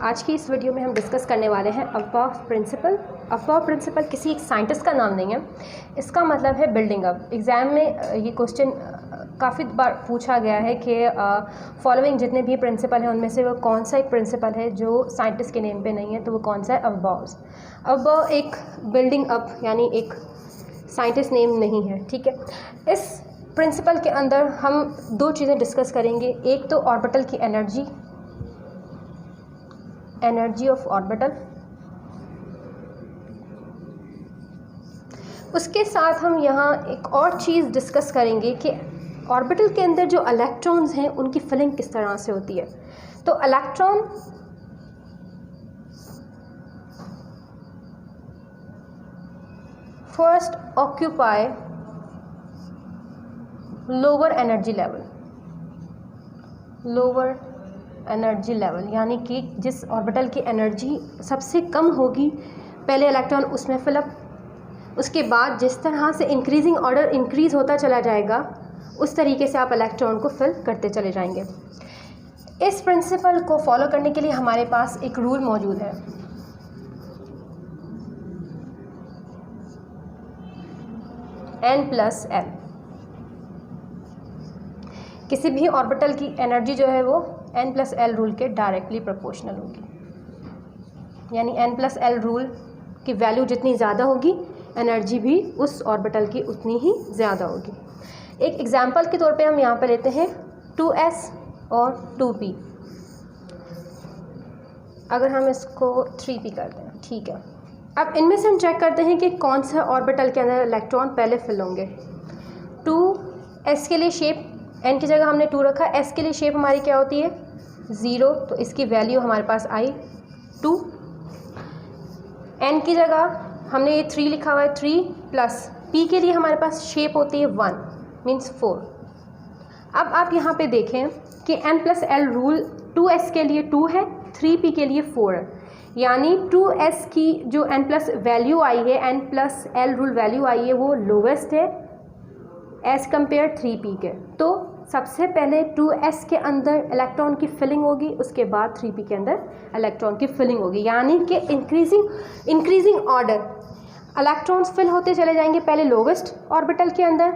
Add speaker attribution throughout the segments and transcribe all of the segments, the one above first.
Speaker 1: आज की इस वीडियो में हम डिस्कस करने वाले हैं अफबाउ प्रिंसिपल। अफबाउ प्रिंसिपल किसी एक साइंटिस्ट का नाम नहीं है, इसका मतलब है बिल्डिंग अप। एग्ज़ाम में ये क्वेश्चन काफ़ी बार पूछा गया है कि फॉलोइंग जितने भी प्रिंसिपल हैं उनमें से वो कौन सा एक प्रिंसिपल है जो साइंटिस्ट के नेम पे नहीं है, तो वो कौन सा है? अफबाउस। अफबाउ एक बिल्डिंग अप यानी एक साइंटिस्ट नेम नहीं है, ठीक है। इस प्रिंसिपल के अंदर हम दो चीज़ें डिस्कस करेंगे, एक तो ऑर्बिटल की एनर्जी ऑफ ऑर्बिटल, उसके साथ हम यहाँ एक और चीज़ डिस्कस करेंगे कि ऑर्बिटल के अंदर जो इलेक्ट्रॉन्स हैं उनकी फिलिंग किस तरह से होती है। तो electron first occupy lower energy level, यानी कि जिस ऑर्बिटल की एनर्जी सबसे कम होगी पहले इलेक्ट्रॉन उसमें फिलअप, उसके बाद जिस तरह से इंक्रीजिंग ऑर्डर इंक्रीज़ होता चला जाएगा उस तरीके से आप इलेक्ट्रॉन को फिल करते चले जाएंगे। इस प्रिंसिपल को फॉलो करने के लिए हमारे पास एक रूल मौजूद है, N+L। किसी भी ऑर्बिटल की एनर्जी जो है वो N+L रूल के डायरेक्टली प्रोपोर्शनल होगी, यानी N+L रूल की वैल्यू जितनी ज़्यादा होगी एनर्जी भी उस ऑर्बिटल की उतनी ही ज़्यादा होगी। एक एग्जांपल के तौर पे हम यहाँ पे लेते हैं 2s और 2p। अगर हम इसको 3p करते हैं, ठीक है। अब इनमें से हम चेक करते हैं कि कौन सा ऑर्बिटल के अंदर इलेक्ट्रॉन पहले फिल होंगे। 2s के लिए शेप, n की जगह हमने 2 रखा, s के लिए शेप हमारी क्या होती है 0, तो इसकी वैल्यू हमारे पास आई 2। n की जगह हमने ये 3 लिखा हुआ है, 3 प्लस p के लिए हमारे पास शेप होती है 1 मीन्स 4। अब आप यहाँ पे देखें कि N+L रूल 2s के लिए 2 है, 3p के लिए 4 है, यानी 2s की जो n+ वैल्यू आई है, N+L रूल वैल्यू आई है, वो लोवेस्ट है एज़ कम्पेयर 3p के। तो सबसे पहले 2s के अंदर इलेक्ट्रॉन की फिलिंग होगी, उसके बाद 3p के अंदर इलेक्ट्रॉन की फिलिंग होगी, यानी कि इंक्रीजिंग ऑर्डर इलेक्ट्रॉन्स फिल होते चले जाएंगे, पहले लोवेस्ट ऑर्बिटल के अंदर,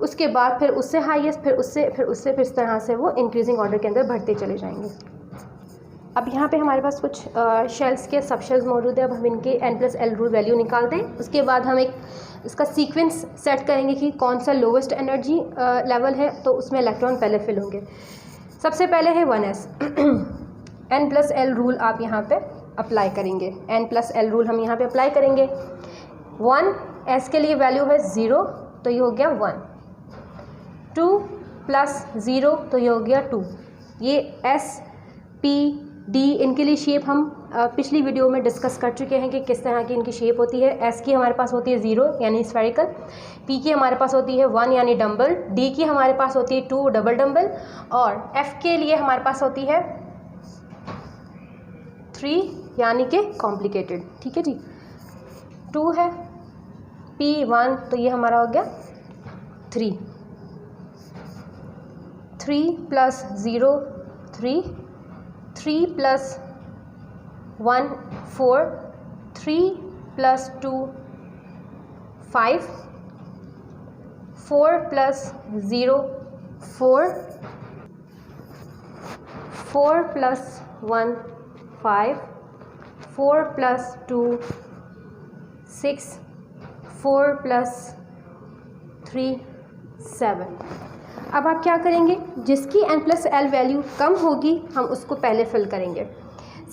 Speaker 1: उसके बाद फिर उससे हाईएस्ट, फिर इस तरह से वो इंक्रीजिंग ऑर्डर के अंदर बढ़ते चले जाएंगे। अब यहाँ पे हमारे पास कुछ शेल्स के सब शेल्स मौजूद है। अब हम इनके N+L रूल वैल्यू निकालते हैं, उसके बाद हम इसका सीक्वेंस सेट करेंगे कि कौन सा लोवेस्ट एनर्जी लेवल है, तो उसमें इलेक्ट्रॉन पहले फिल होंगे। सबसे पहले है 1s। N+L रूल आप यहाँ पे अप्लाई करेंगे, N+L रूल हम यहाँ पे अप्लाई करेंगे। 1s के लिए वैल्यू है 0, तो ये हो गया 1। 2 प्लस 0, तो ये हो गया 2। ये s, p, d इनके लिए शेप हम पिछली वीडियो में डिस्कस कर चुके हैं कि किस तरह की इनकी शेप होती है। s की हमारे पास होती है 0 यानी स्फेरिकल, p की हमारे पास होती है 1 यानी डम्बल, d की हमारे पास होती है 2 डबल डम्बल, और f के लिए हमारे पास होती है 3 यानी कि कॉम्प्लिकेटेड, ठीक है जी। 2 है, p 1, तो ये हमारा हो गया 3। 3 plus 0 3, 3 plus 1 4, 3 plus 2 5, 4 plus 0 4, 4 plus 1 5, 4 plus 2 6, 4 plus 3 7। अब आप क्या करेंगे, जिसकी N+L वैल्यू कम होगी हम उसको पहले फिल करेंगे।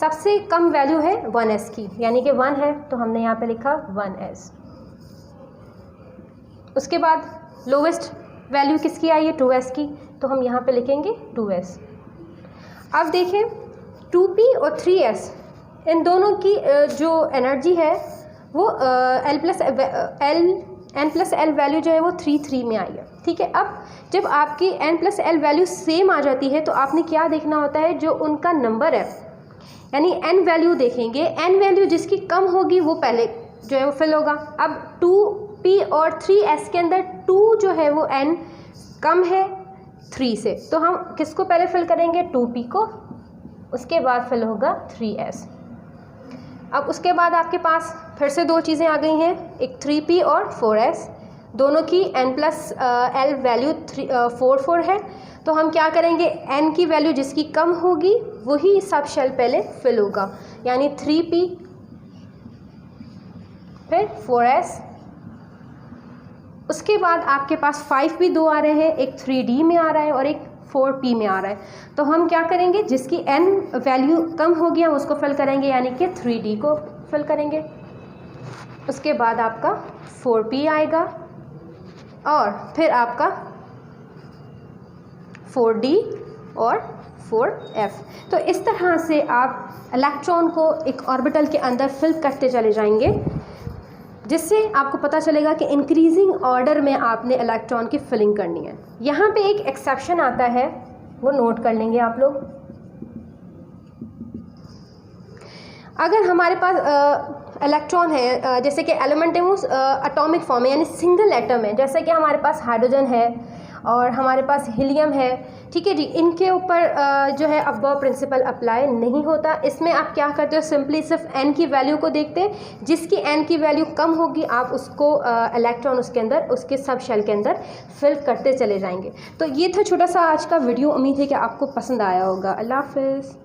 Speaker 1: सबसे कम वैल्यू है 1s की, यानी कि 1 है, तो हमने यहाँ पे लिखा 1s। उसके बाद लोवेस्ट वैल्यू किसकी आई है 2s की, तो हम यहाँ पे लिखेंगे 2s। अब देखें 2p और 3s, इन दोनों की जो एनर्जी है वो N+L वैल्यू जो है वो 3 में आई है, ठीक है। अब जब आपकी N+L वैल्यू सेम आ जाती है तो आपने क्या देखना होता है, जो उनका नंबर है, यानी n वैल्यू देखेंगे, n वैल्यू जिसकी कम होगी वो पहले जो है वो फिल होगा। अब 2p और 3s के अंदर 2 जो है वो n कम है 3 से, तो हम किसको पहले फिल करेंगे, 2p को, उसके बाद फिल होगा 3s। अब उसके बाद आपके पास फिर से दो चीज़ें आ गई हैं, एक 3p और 4s, दोनों की n+l वैल्यू 4 है। तो हम क्या करेंगे, n की वैल्यू जिसकी कम होगी वही सब शेल पहले फिल होगा, यानी 3p फिर 4s। उसके बाद आपके पास 5p दो आ रहे हैं, एक 3d में आ रहा है और एक 4p में आ रहा है। तो हम क्या करेंगे, जिसकी n वैल्यू कम होगी हम उसको फिल करेंगे, यानी कि 3d को फिल करेंगे। उसके बाद आपका 4p आएगा और फिर आपका 4d और 4f। तो इस तरह से आप इलेक्ट्रॉन को एक ऑर्बिटल के अंदर फिल करते चले जाएंगे, जिससे आपको पता चलेगा कि इंक्रीजिंग ऑर्डर में आपने इलेक्ट्रॉन की फिलिंग करनी है। यहाँ पे एक एक्सेप्शन आता है, वो नोट कर लेंगे आप लोग। अगर हमारे पास इलेक्ट्रॉन है, जैसे कि एलिमेंट है वो एटॉमिक फॉर्म है, यानी सिंगल एटम है, जैसे कि हमारे पास हाइड्रोजन है और हमारे पास हीलियम है, ठीक है जी, इनके ऊपर जो है अबव प्रिंसिपल अप्लाई नहीं होता। इसमें आप क्या करते हो, सिंपली सिर्फ n की वैल्यू को देखते हैं, जिसकी n की वैल्यू कम होगी आप उसको इलेक्ट्रॉन उसके अंदर, उसके सब शेल के अंदर फिल करते चले जाएंगे। तो ये था छोटा सा आज का वीडियो, उम्मीद है कि आपको पसंद आया होगा। अल्लाह हाफिज़।